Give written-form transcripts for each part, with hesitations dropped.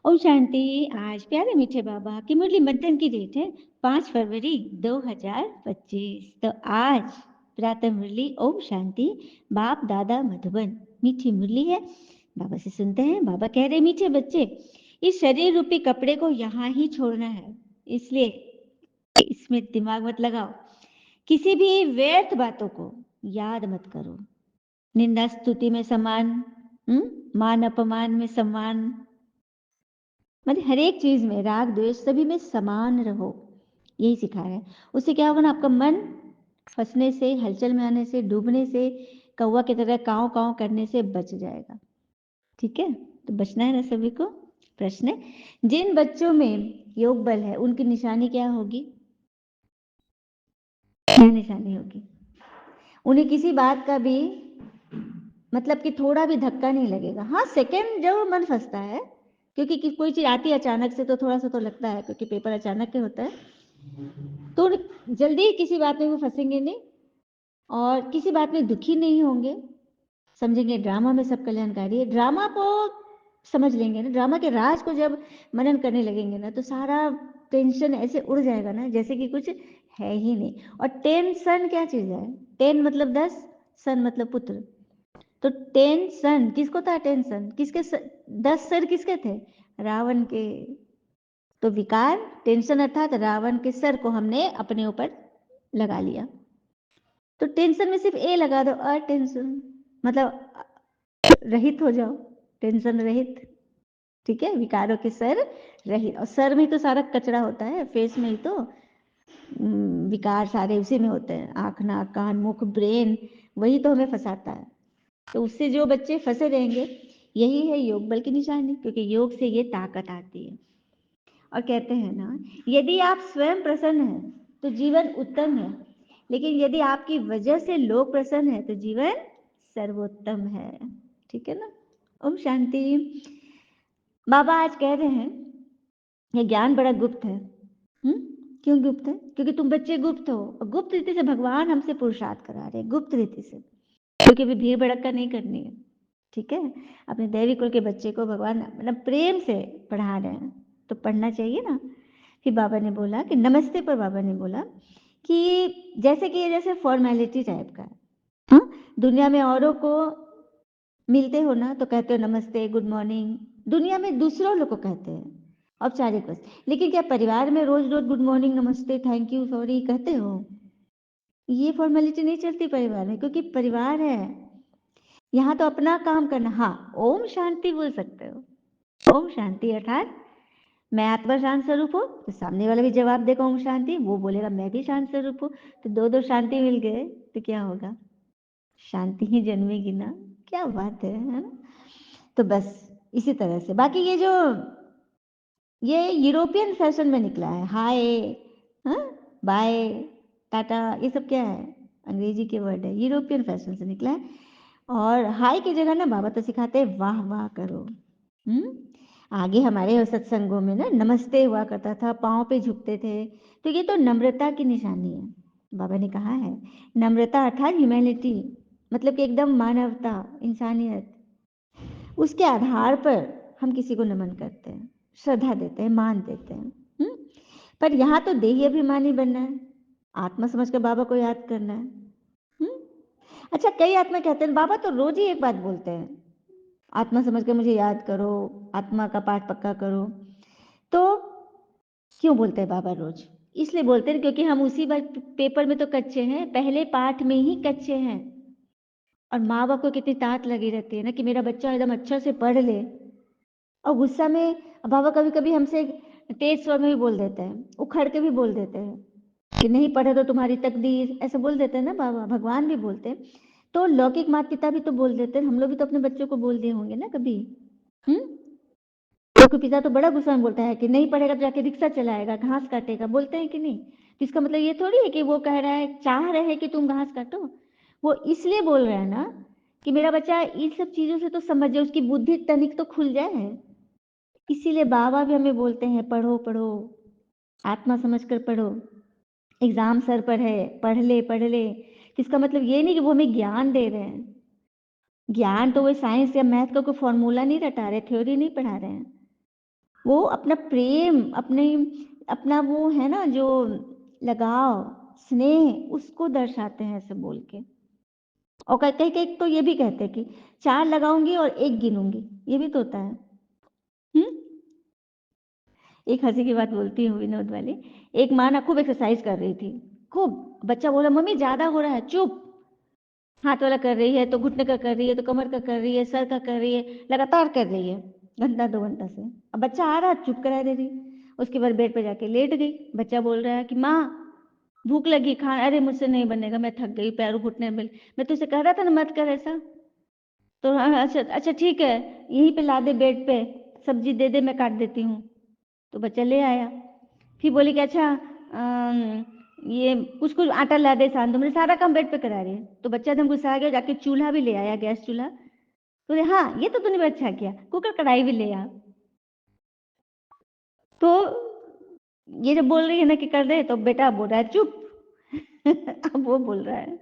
ओम शांति। आज प्यारे मीठे बाबा की मुरली मंथन की डेट है 5 फरवरी 2025। तो आज प्रातः मुरली ओम शांति बाप दादा मधुबन मीठी मुरली है। बाबा से सुनते हैं। बाबा कह रहे, मीठे बच्चे, इस शरीर रूपी कपड़े को यहाँ ही छोड़ना है, इसलिए इसमें दिमाग मत लगाओ। किसी भी व्यर्थ बातों को याद मत करो। निंदा स्तुति में सम्मान, मान अपमान में सम्मान, मतलब हर एक चीज में राग द्वेष सभी में समान रहो, यही सिखाया है। उससे क्या होगा ना, आपका मन फंसने से, हलचल में आने से, डूबने से, कौवा की तरह काव काव करने से बच जाएगा। ठीक है, तो बचना है ना सभी को। प्रश्न है, जिन बच्चों में योग बल है उनकी निशानी क्या होगी? क्या निशानी होगी? उन्हें किसी बात का भी मतलब कि थोड़ा भी धक्का नहीं लगेगा। हाँ, सेकंड जरूर मन फंसता है, क्योंकि कोई चीज आती है अचानक से तो थोड़ा सा तो लगता है, क्योंकि पेपर अचानक के होता है। तो जल्दी किसी बात में वो फंसेंगे नहीं और किसी बात में दुखी नहीं होंगे। समझेंगे ड्रामा में सब कल्याणकारी है। ड्रामा को समझ लेंगे ना, ड्रामा के राज को जब मनन करने लगेंगे ना, तो सारा टेंशन ऐसे उड़ जाएगा ना जैसे कि कुछ है ही नहीं। और टेंशन क्या चीज है? टेन मतलब 10, सन मतलब पुत्र। तो टेंशन किसको था? टेंशन किसके 10 सर किसके थे? रावण के। तो विकार टेंशन अर्थात रावण के सर को हमने अपने ऊपर लगा लिया। तो टेंशन में सिर्फ ए लगा दो, अटेंशन, मतलब रहित हो जाओ, टेंशन रहित। ठीक है, विकारों के सर रहित। और सर में तो सारा कचरा होता है, फेस में ही तो विकार सारे उसी में होते हैं। आंख, नाक, कान, मुख, ब्रेन, वही तो हमें फंसाता है। तो उससे जो बच्चे फंसे रहेंगे, यही है योग बल की निशानी, क्योंकि योग से ये ताकत आती है। और कहते हैं ना, यदि आप स्वयं प्रसन्न हैं तो जीवन उत्तम है, लेकिन यदि आपकी वजह से लोग प्रसन्न हैं तो जीवन सर्वोत्तम है। ठीक है ना? ओम शांति। बाबा आज कह रहे हैं, ये ज्ञान बड़ा गुप्त है। क्यों गुप्त है? क्योंकि तुम बच्चे गुप्त हो, और गुप्त रीति से भगवान हमसे पुरुषार्थ करा रहे हैं, गुप्त रीति से, क्योंकि भी भीड़ भड़क कर नहीं करनी है। ठीक है, अपने दैवी कुल के बच्चे को भगवान मतलब प्रेम से पढ़ा रहे हैं, तो पढ़ना चाहिए ना। फिर बाबा ने बोला कि नमस्ते पर बाबा ने बोला कि जैसे कि ये जैसे फॉर्मेलिटी टाइप का है। हाँ, दुनिया में औरों को मिलते हो ना तो कहते हो नमस्ते, गुड मॉर्निंग, दुनिया में दूसरों लोग को कहते हैं औपचारिक बस। लेकिन क्या परिवार में रोज रोज गुड मॉर्निंग, नमस्ते, थैंक यू, सॉरी कहते हो? ये फॉर्मेलिटी नहीं चलती परिवार में, क्योंकि परिवार है। यहाँ तो अपना काम करना। हाँ, ओम शांति बोल सकते हो। ओम शांति अर्थात मैं आत्मा शांत स्वरूप हूँ, तो सामने वाला भी जवाब देगा ओम शांति, वो बोलेगा मैं भी शांत स्वरूप हूँ, तो दो दो शांति मिल गए तो क्या होगा? शांति ही जन्मेगी ना। क्या बात है ना? तो बस इसी तरह से बाकी ये यूरोपियन फैशन में निकला है। हाय, हाँ, बाय, टाटा, ये सब क्या है? अंग्रेजी के वर्ड है, यूरोपियन फैशन से निकला है। और हाय की जगह ना बाबा तो सिखाते हैं वाह वाह करो। आगे हमारे सत्संगों में ना नमस्ते हुआ करता था, पाँव पे झुकते थे, तो ये तो नम्रता की निशानी है। बाबा ने कहा है नम्रता अर्थात ह्यूमैनिटी, मतलब कि एकदम मानवता, इंसानियत, उसके आधार पर हम किसी को नमन करते हैं, श्रद्धा देते हैं, मान देते हैं। पर यहाँ तो देही अभिमानी बनना है, आत्मा समझ कर बाबा को याद करना है। अच्छा, कई आत्मा कहते हैं बाबा तो रोज ही एक बात बोलते हैं, आत्मा समझ कर मुझे याद करो, आत्मा का पाठ पक्का करो। तो क्यों बोलते हैं बाबा रोज? इसलिए बोलते हैं क्योंकि हम उसी बार पेपर में तो कच्चे हैं, पहले पाठ में ही कच्चे हैं। और माँ बाप को कितनी तात लगी रहती है ना कि मेरा बच्चा एकदम अच्छा से पढ़ ले, और गुस्सा में बाबा कभी कभी हमसे तेज स्वर में भी बोल देते हैं, उखड़ के भी बोल देते हैं कि नहीं पढ़े तो तुम्हारी तकदीर, ऐसा बोल देते हैं ना बाबा। भगवान भी बोलते हैं, तो लौकिक माता पिता भी तो बोल देते हैं। हम लोग भी तो अपने बच्चों को बोल दिए होंगे ना कभी। लौकिक पिता तो बड़ा गुस्सा में बोलता है कि नहीं पढ़ेगा तो जाके रिक्शा चलाएगा, घास काटेगा, बोलते हैं कि नहीं? तो इसका मतलब ये थोड़ी है कि वो कह रहा है, चाह रहे हैं कि तुम घास काटो। वो इसलिए बोल रहा है ना कि मेरा बच्चा इन सब चीजों से तो समझ जाए, उसकी बुद्धि तनिक तो खुल जाए। इसीलिए बाबा भी हमें बोलते हैं पढ़ो पढ़ो, आत्मा समझकर पढ़ो, एग्जाम सर पर है, पढ़ ले पढ़ ले। इसका मतलब ये नहीं कि वो हमें ज्ञान दे रहे हैं। ज्ञान तो वो साइंस या मैथ का कोई फॉर्मूला नहीं रटा रहे, थ्योरी नहीं पढ़ा रहे हैं। वो अपना प्रेम, अपना वो है ना जो लगाव, स्नेह, उसको दर्शाते हैं ऐसे बोल के। और कई कई तो ये भी कहते हैं कि 4 लगाऊंगी और 1 गिनूंगी, ये भी तो होता है। एक हंसी की बात बोलती हूँ विनोद वाली। एक माँ ना खूब एक्सरसाइज कर रही थी, खूब। बच्चा बोला मम्मी ज्यादा हो रहा है, चुप। हाथ वाला कर रही है तो घुटने का कर रही है तो कमर का कर रही है, सर का कर रही है, लगातार कर रही है घंटा 2 घंटा से। अब बच्चा आ रहा, चुप करा दे रही। उसके बाद बेड पे जाके लेट गई। बच्चा बोल रहा है कि माँ भूख लगी, खा। अरे मुझसे नहीं बनेगा, मैं थक गई, पैरों घुटने में, मैं तुझसे कह रहा था ना मत कर ऐसा। तो हाँ, अच्छा अच्छा ठीक है, यहीं पे ला दे बेड पे, सब्जी दे दे, मैं काट देती हूँ। तो बच्चा ले आया। फिर बोली कि अच्छा ये कुछ कुछ आटा ला दे सान दो, मैंने सारा काम बेड पे करा रही है। तो बच्चा एकदम गुस्सा आ गया, जाके चूल्हा भी ले आया, गैस चूल्हा। तो हाँ ये तो तूने अच्छा किया, कुकर कढ़ाई भी ले आ। तो ये जब बोल रही है ना कि कर दे, तो बेटा बोल रहा है चुप। अब वो बोल रहा है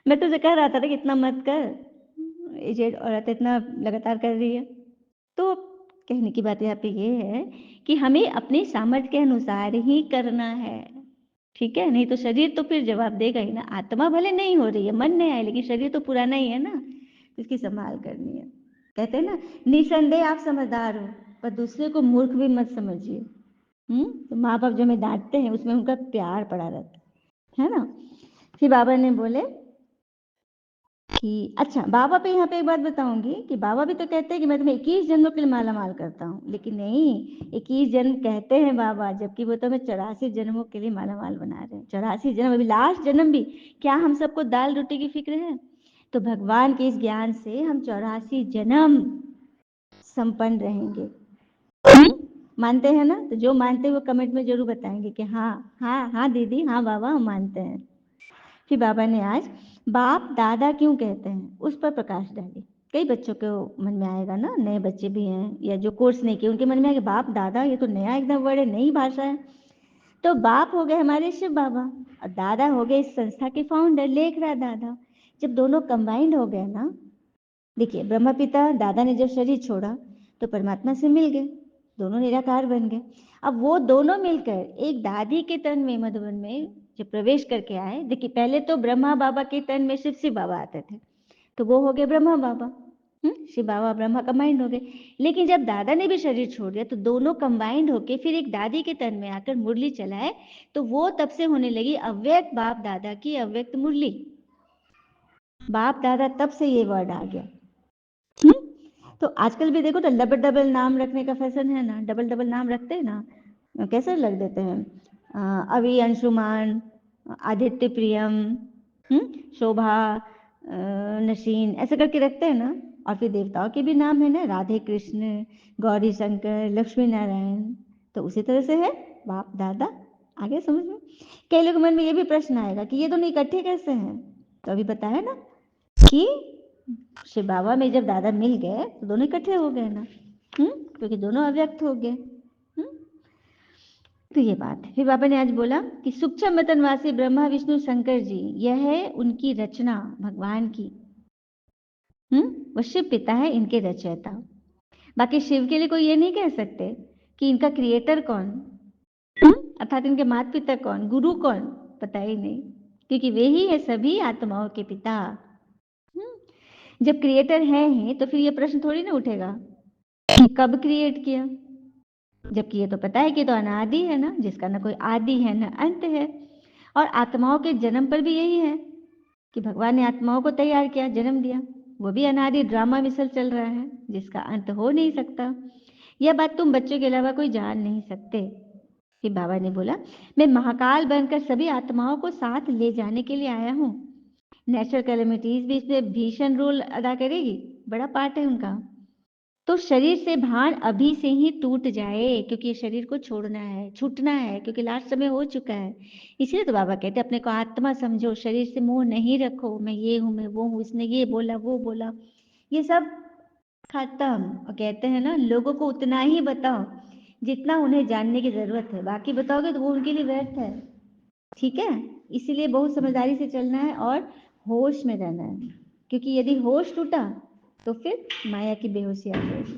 मैं तुझे कह रहा था ना कि इतना मत कर, एजेड औरत इतना लगातार कर रही है। तो कहने की बात यहाँ पे ये है कि हमें अपने सामर्थ्य के अनुसार ही करना है, ठीक है? नहीं तो शरीर तो फिर जवाब देगा ही ना। आत्मा भले नहीं हो रही है, मन नहीं आए, लेकिन शरीर तो पुराना ही है ना, इसकी संभाल करनी है। कहते हैं ना, निसंदेह आप समझदार हो, पर दूसरे को मूर्ख भी मत समझिए। तो माँ बाप जो हमें डांटते हैं उसमें उनका प्यार पड़ा रहता है ना। फिर बाबा ने बोले कि अच्छा, बाबा पे यहाँ पे एक बात बताऊंगी कि बाबा भी तो कहते हैं कि मैं तुम्हें 21 जन्मों के लिए माला माल करता हूँ, लेकिन नहीं, 21 जन्म कहते हैं बाबा, जबकि वो तो हमें 84 जन्मों के लिए माला माल बना रहे हैं। 84 जन्म, अभी लास्ट जन्म भी। क्या हम सबको दाल रोटी की फिक्र है? तो भगवान के इस ज्ञान से हम 84 जन्म संपन्न रहेंगे। मानते हैं ना? तो जो मानते हैं वो कमेंट में जरूर बताएंगे कि हाँ हाँ हाँ दीदी, हाँ बाबा, हम मानते हैं। फिर बाबा ने आज बाप दादा क्यों कहते हैं उस पर प्रकाश डाली। कई बच्चों के मन में आएगा ना, नए बच्चे भी हैं या जो कोर्स नहीं किए, उनके मन में आएगा बाप दादा, ये तो नया एकदम वर्ड है, नई भाषा है। तो बाप हो गए हमारे शिव बाबा और दादा हो गए इस संस्था के फाउंडर लेखराज दादा। जब दोनों कंबाइंड हो गए ना, देखिए ब्रह्मा पिता दादा ने जब शरीर छोड़ा तो परमात्मा से मिल गए, दोनों निराकार बन गए। अब वो दोनों मिलकर एक दादी के तन में मधुबन में जब प्रवेश करके आए, देखिए पहले तो ब्रह्मा बाबा के तन में शिव बाबा आते थे, तो वो हो गए ब्रह्मा बाबा। शिव बाबा ब्रह्मा कंबाइंड हो गए। लेकिन जब दादा ने भी शरीर छोड़ दिया तो दोनों कंबाइंड होके फिर एक दादी के तन में आकर मुरली चलाए, तो वो तब से होने लगी अव्यक्त बाप दादा की अव्यक्त मुरली। बाप दादा तब से ये वर्ड आ गया। तो आजकल भी देखो तो डबल डबल नाम रखने का फैशन है ना, डबल डबल नाम रखते हैं ना, कैसे लग देते हैं, अवि अंशुमान, आदित्य प्रियम, शोभा, नशीन, ऐसे करके रखते हैं ना। और फिर देवताओं के भी नाम है ना, राधे कृष्ण, गौरी शंकर, लक्ष्मी नारायण। तो उसी तरह से है बाप दादा। आगे समझ में? कई लोग मन में ये भी प्रश्न आएगा कि ये दोनों इकट्ठे कैसे हैं? तो अभी बताया ना कि शिव बाबा में जब दादा मिल गए तो दोनों इकट्ठे हो गए ना, क्योंकि दोनों अव्यक्त हो गए। तो ये बात है। फिर बाबा ने आज बोला कि सूक्ष्म मतनवासी ब्रह्मा विष्णु शंकर जी, यह है उनकी रचना भगवान की। वो शिव पिता है, इनके रचयिता। बाकी शिव के लिए कोई ये नहीं कह सकते कि इनका क्रिएटर कौन, अर्थात इनके माता पिता कौन, गुरु कौन, पता ही नहीं, क्योंकि वे ही है सभी आत्माओं के पिता। जब क्रिएटर है ही तो फिर ये प्रश्न थोड़ी ना उठेगा कि कब क्रिएट किया, जबकि ये तो पता है कि तो अनादि है ना, जिसका ना कोई आदि है ना अंत है। और आत्माओं के जन्म पर भी यही है कि भगवान ने आत्माओं को तैयार किया, जन्म दिया, वो भी अनादि ड्रामा मिसल चल रहा है जिसका अंत हो नहीं सकता। यह बात तुम बच्चों के अलावा कोई जान नहीं सकते। फिर बाबा ने बोला मैं महाकाल बनकर सभी आत्माओं को साथ ले जाने के लिए आया हूँ। नेचुरल कैलेमिटीज भी इसमें भीषण रोल अदा करेगी, बड़ा पार्ट है उनका। तो शरीर से भान अभी से ही टूट जाए, क्योंकि शरीर को छोड़ना है, छूटना है, क्योंकि लास्ट समय हो चुका है। इसलिए तो बाबा कहते हैं अपने को आत्मा समझो, शरीर से मोह नहीं रखो, मैं ये हूँ, मैं वो हूँ, इसने ये बोला, वो बोला, ये सब खत्म। और कहते हैं ना, लोगों को उतना ही बताओ जितना उन्हें जानने की जरूरत है, बाकी बताओगे तो वो उनके लिए व्यर्थ है, ठीक है? इसीलिए बहुत समझदारी से चलना है और होश में रहना है, क्योंकि यदि होश टूटा तो फिर माया की बेहोशी आ जाएगी।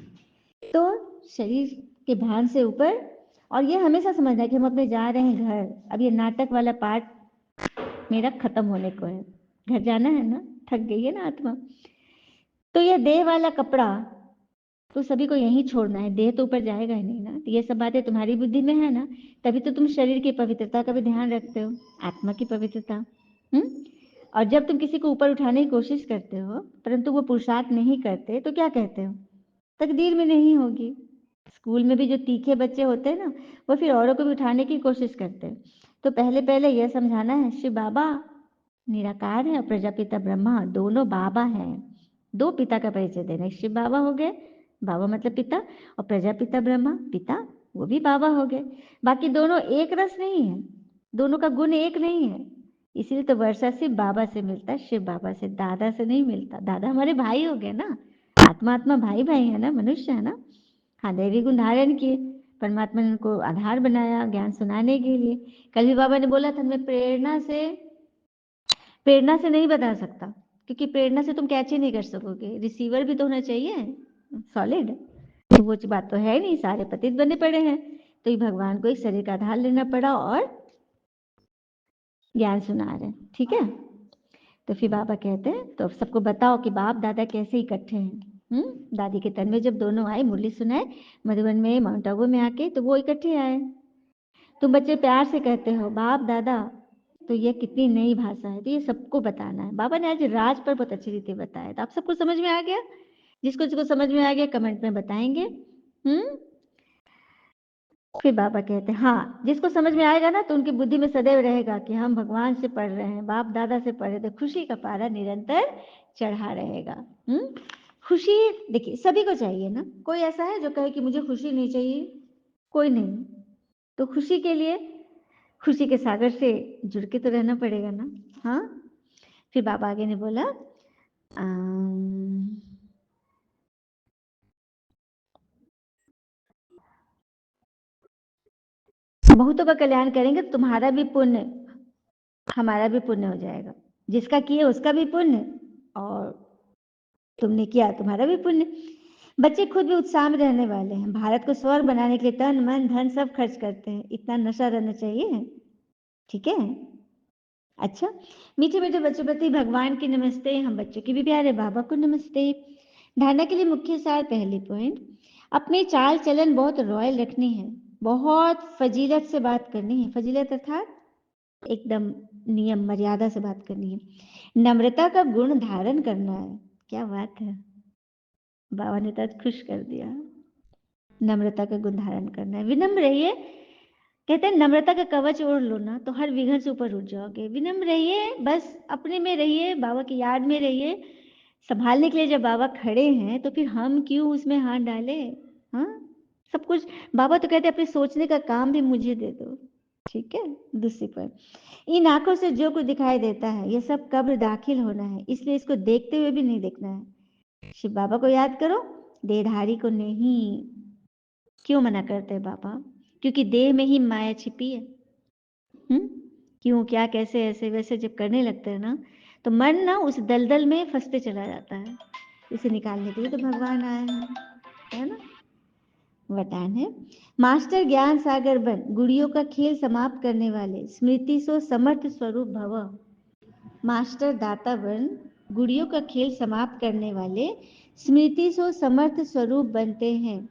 तो शरीर कि भान से ऊपर, और ये हमेशा समझना है कि हम अपने जा रहे हैं घर। अब ये नाटक वाला पार्ट मेरा खत्म होने को है, घर जाना है ना, थक गई है ना आत्मा। तो ये देह वाला कपड़ा तो सभी को यहीं छोड़ना है, देह तो ऊपर जाएगा ही नहीं ना। तो ये सब बातें तुम्हारी बुद्धि में है ना, तभी तो तुम शरीर की पवित्रता का भी ध्यान रखते हो, आत्मा की पवित्रता। और जब तुम किसी को ऊपर उठाने की कोशिश करते हो परंतु वो पुरुषार्थ नहीं करते तो क्या कहते हो, तकदीर में नहीं होगी। स्कूल में भी जो तीखे बच्चे होते हैं ना, वो फिर औरों को भी उठाने की कोशिश करते हैं। तो पहले पहले यह समझाना है शिव बाबा निराकार है और प्रजापिता ब्रह्मा दोनों बाबा हैं। दो पिता का परिचय देना, शिव बाबा हो गए, बाबा मतलब पिता, और प्रजापिता ब्रह्मा पिता, वो भी बाबा हो गए। बाकी दोनों एक रस नहीं है, दोनों का गुण एक नहीं है। इसीलिए तो वर्षा सिर्फ बाबा से मिलता है, शिव बाबा से, दादा से नहीं मिलता। दादा हमारे भाई हो गए ना, आत्मा आत्मा भाई भाई है ना, मनुष्य है ना। हाँ, दैवी गुण धारण किए, परमात्मा ने उनको आधार बनाया ज्ञान सुनाने के लिए। कल भी बाबा ने बोला था मैं प्रेरणा से नहीं बता सकता, क्योंकि प्रेरणा से तुम कैच ही नहीं कर सकोगे, रिसीवर भी तो होना चाहिए सॉलिड। तो वो बात तो है नहीं, सारे पतित बने पड़े हैं। तो ये भगवान को एक शरीर का आधार लेना पड़ा और ज्ञान सुना रहे, ठीक है। तो फिर बाबा कहते हैं तो सबको बताओ कि बाप दादा कैसे इकट्ठे हैं। दादी के तन में जब दोनों आए, मुरली सुनाए मधुबन में, माउंट आबू में आके, तो वो इकट्ठे आए। तुम बच्चे प्यार से कहते हो बाप दादा, तो ये कितनी नई भाषा है, तो ये सबको बताना है। बाबा ने आज राज पर बहुत अच्छी रीति बताया, तो आप सबको समझ में आ गया। जिसको जिसको समझ में आ गया कमेंट में बताएंगे। फिर बाबा कहते हैं हाँ, जिसको समझ में आएगा ना तो उनकी बुद्धि में सदैव रहेगा कि हम भगवान से पढ़ रहे हैं, बाप दादा से पढ़ रहे, तो खुशी का पारा निरंतर चढ़ा रहेगा। खुशी देखिए सभी को चाहिए ना, कोई ऐसा है जो कहे कि मुझे खुशी नहीं चाहिए, कोई नहीं। तो खुशी के लिए खुशी के सागर से जुड़ के तो रहना पड़ेगा ना। हाँ, फिर बाबा आगे ने बोला बहुतों का कल्याण करेंगे तो तुम्हारा भी पुण्य हमारा भी पुण्य हो जाएगा, जिसका किए उसका भी पुण्य और तुमने किया तुम्हारा भी पुण्य। बच्चे खुद भी उत्साह में रहने वाले हैं, भारत को स्वर्ग बनाने के लिए तन मन धन सब खर्च करते हैं, इतना नशा रहना चाहिए, ठीक है। अच्छा, मीठे मीठे बच्चों प्रति भगवान की नमस्ते, हम बच्चों की भी प्यारे बाबा को नमस्ते। धारणा के लिए मुख्य सार, पहली पॉइंट, अपनी चाल चलन बहुत रॉयल रखनी है, बहुत फजीलत से बात करनी है। फजीलत अर्थात एकदम नियम मर्यादा से बात करनी है। नम्रता का गुण धारण करना है। क्या बात है, बाबा ने तो खुश कर दिया। नम्रता का गुण धारण करना है, विनम्र रहिए। कहते हैं नम्रता का कवच ओढ़ लो ना तो हर विघ्न से ऊपर उठ जाओगे। विनम्र रहिए, बस अपने में रहिए, बाबा की याद में रहिए। संभालने के लिए जब बाबा खड़े हैं तो फिर हम क्यों उसमें हाथ डाले। हाँ, सब कुछ बाबा तो कहते हैं अपने सोचने का काम भी मुझे दे दो, ठीक है। दूसरी पर, इन आंखों से जो कुछ दिखाई देता है ये सब कब्र दाखिल होना है, इसलिए इसको देखते हुए भी नहीं देखना है। शिव बाबा को याद करो, देहधारी को नहीं। क्यों मना करते हैं बाबा, क्योंकि देह में ही माया छिपी है। क्यों क्या कैसे ऐसे वैसे जब करने लगते हैं ना तो मन ना उस दलदल में फंसते चला जाता है। इसे निकालने के लिए तो भगवान आए हैं, है ना। वरदान है, मास्टर ज्ञान सागर बन, गुड़ियों का खेल समाप्त करने वाले, स्मृति सो समर्थ स्वरूप भव। मास्टर दाता बन, गुड़ियों का खेल समाप्त करने वाले, स्मृति सो समर्थ स्वरूप बनते हैं।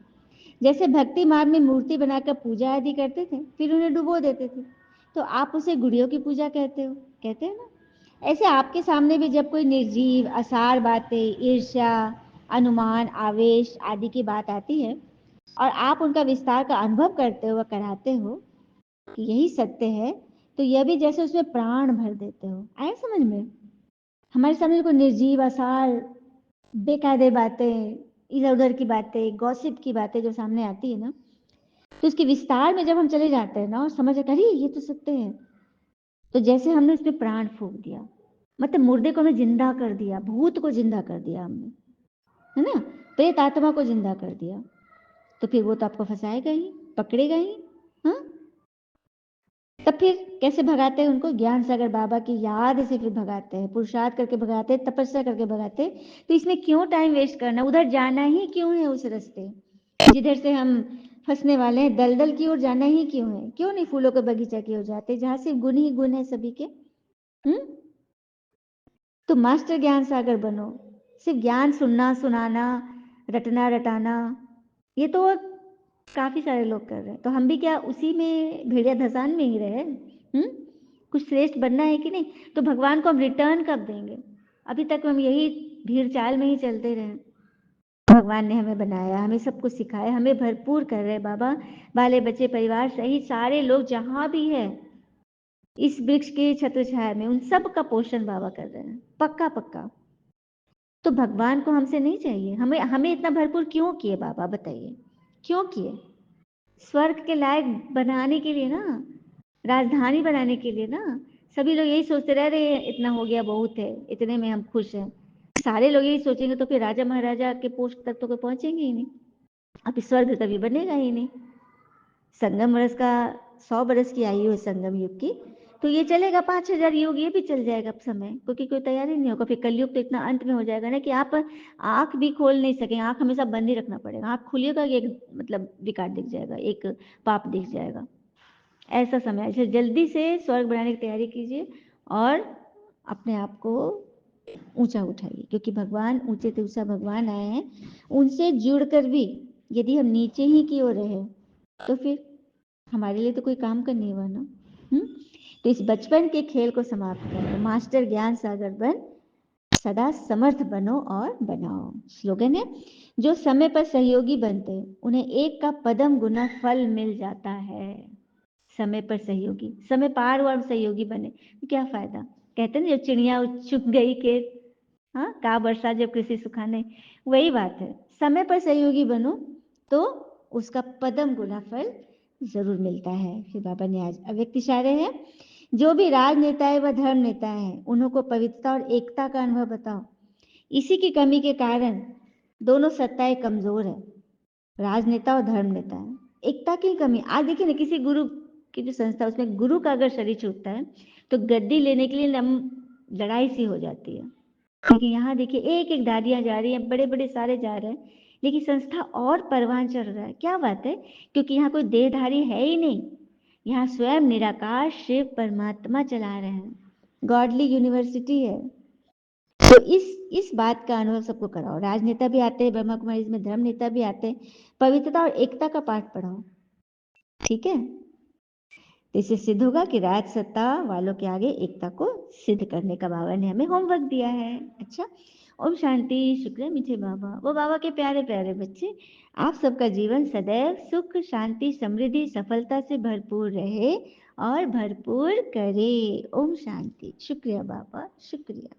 जैसे भक्ति मार्ग में मूर्ति बनाकर पूजा आदि करते थे फिर उन्हें डुबो देते थे, तो आप उसे गुड़ियों की पूजा कहते हो, कहते हैं ना। ऐसे आपके सामने भी जब कोई निर्जीव असार बातें, ईर्ष्या, अनुमान, आवेश आदि की बात आती है और आप उनका विस्तार का अनुभव करते हो व कराते हो कि यही सत्य है, तो यह भी जैसे उसमें प्राण भर देते हो। आए समझ में। हमारे सामने कोई निर्जीव असार बेकायदे बातें, इधर उधर की बातें, गॉसिप की बातें जो सामने आती है ना, तो उसके विस्तार में जब हम चले जाते हैं ना और समझ आते अरे ये तो सत्य है, तो जैसे हमने उसमें प्राण फूंक दिया, मतलब मुर्दे को हमने जिंदा कर दिया, भूत को जिंदा कर दिया हमने, है ना, प्रेत आत्मा को जिंदा कर दिया। तो फिर वो तो आपको फंसाएगा ही, पकड़ेगा ही। हाँ, तब फिर कैसे भगाते हैं उनको, ज्ञान सागर बाबा की याद से फिर भगाते हैं, पुरुषार्थ करके भगाते हैं, तपस्या करके भगाते हैं। तो इसमें क्यों टाइम वेस्ट करना, उधर जाना ही क्यों है उस रास्ते जिधर से हम फंसने वाले हैं। दलदल की ओर जाना ही क्यों है? क्यों नहीं फूलों के बगीचा की ओर जाते जहां सिर्फ गुण ही गुण है सभी के। तो मास्टर ज्ञान सागर बनो। सिर्फ ज्ञान सुनना सुनाना, रटना रटाना, ये तो काफी सारे लोग कर रहे हैं। तो हम भी क्या उसी में भेड़िया धसान में ही रहे? कुछ श्रेष्ठ बनना है कि नहीं? तो भगवान को हम रिटर्न कब देंगे? अभी तक हम यही भीड़ चाल में ही चलते रहे। भगवान ने हमें बनाया, हमें सब कुछ सिखाया, हमें भरपूर कर रहे बाबा। बाले बच्चे परिवार सहित सारे लोग जहां भी है इस वृक्ष के छत्र छाया में, उन सब का पोषण बाबा कर रहे हैं, पक्का पक्का। तो भगवान को हमसे नहीं चाहिए? हमें हमें इतना भरपूर क्यों किए बाबा, बताइए क्यों किए? स्वर्ग के लायक बनाने के लिए ना, राजधानी बनाने के लिए ना। सभी लोग यही सोचते रह रहे हैं, इतना हो गया बहुत है, इतने में हम खुश हैं। सारे लोग यही सोचेंगे तो फिर राजा महाराजा के पोस्ट तक तो कोई पहुंचेंगे ही नहीं। अब स्वर्ग कभी बनेगा ही नहीं। संगम वर्ष का 100 बरस की आयु है संगम युग की, तो ये चलेगा 5000 युग, ये भी चल जाएगा अब समय, क्योंकि कोई तैयारी नहीं होगा। फिर कलयुग तो इतना अंत में हो जाएगा ना कि आप आंख भी खोल नहीं सकेंगे, आंख हमेशा बंद ही रखना पड़ेगा। आंख खुलिएगा एक मतलब विकार दिख जाएगा, एक पाप दिख जाएगा। ऐसा समय है। जल्दी से स्वर्ग बनाने की तैयारी कीजिए और अपने आप को ऊंचा उठाइए, क्योंकि भगवान ऊंचे से ऊंचा भगवान आए हैं। उनसे जुड़कर भी यदि हम नीचे ही की ओर रहे तो फिर हमारे लिए तो कोई काम का नहीं हुआ ना। तो इस बचपन के खेल को समाप्त करो, मास्टर ज्ञान सागर बन सदा समर्थ बनो और बनाओ। स्लोगन है, जो समय पर सहयोगी बनते उन्हें एक का पदम गुना फल मिल जाता है। समय पर सहयोगी, समय पार हुआ सहयोगी बने तो क्या फायदा? कहते हैं जो चिड़िया चुग गई के, हाँ का वर्षा जब कृषि सुखाने, वही बात है। समय पर सहयोगी बनो तो उसका पदम गुना फल जरूर मिलता है। फिर बाबा ने आज अव्यक्त इशारे हैं, जो भी राजनेता है वह धर्म नेता है, उन्हों को पवित्रता और एकता का अनुभव बताओ। इसी की कमी के कारण दोनों सत्ताएं कमजोर है, राजनेता और धर्म नेता है। एकता की कमी। आज देखिए ना, किसी गुरु की जो संस्था, उसमें गुरु का अगर शरीर छूटता है तो गद्दी लेने के लिए लड़ाई सी हो जाती है। लेकिन यहाँ देखिए एक एक दादियां जा रही हैं, बड़े बड़े सारे जा रहे हैं, लेकिन संस्था और परवान चढ़ रहा है। क्या बात है? क्योंकि यहाँ कोई देहधारी है ही नहीं, यहाँ स्वयं निराकार शिव परमात्मा चला रहे हैं। गॉडली यूनिवर्सिटी है। तो इस बात का अनुभव सबको कराओ। राजनेता भी आते हैं ब्रह्मा कुमारी में, धर्म नेता भी आते हैं, पवित्रता और एकता का पाठ पढ़ाओ। ठीक है? तो इससे सिद्ध होगा कि राज सत्ता वालों के आगे एकता को सिद्ध करने का बाबा ने हमें होमवर्क दिया है। अच्छा, ओम शांति। शुक्र मीठे बाबा, वो बाबा के प्यारे प्यारे बच्चे, आप सबका जीवन सदैव सुख शांति समृद्धि सफलता से भरपूर रहे और भरपूर करे। ओम शांति। शुक्रिया बाबा, शुक्रिया।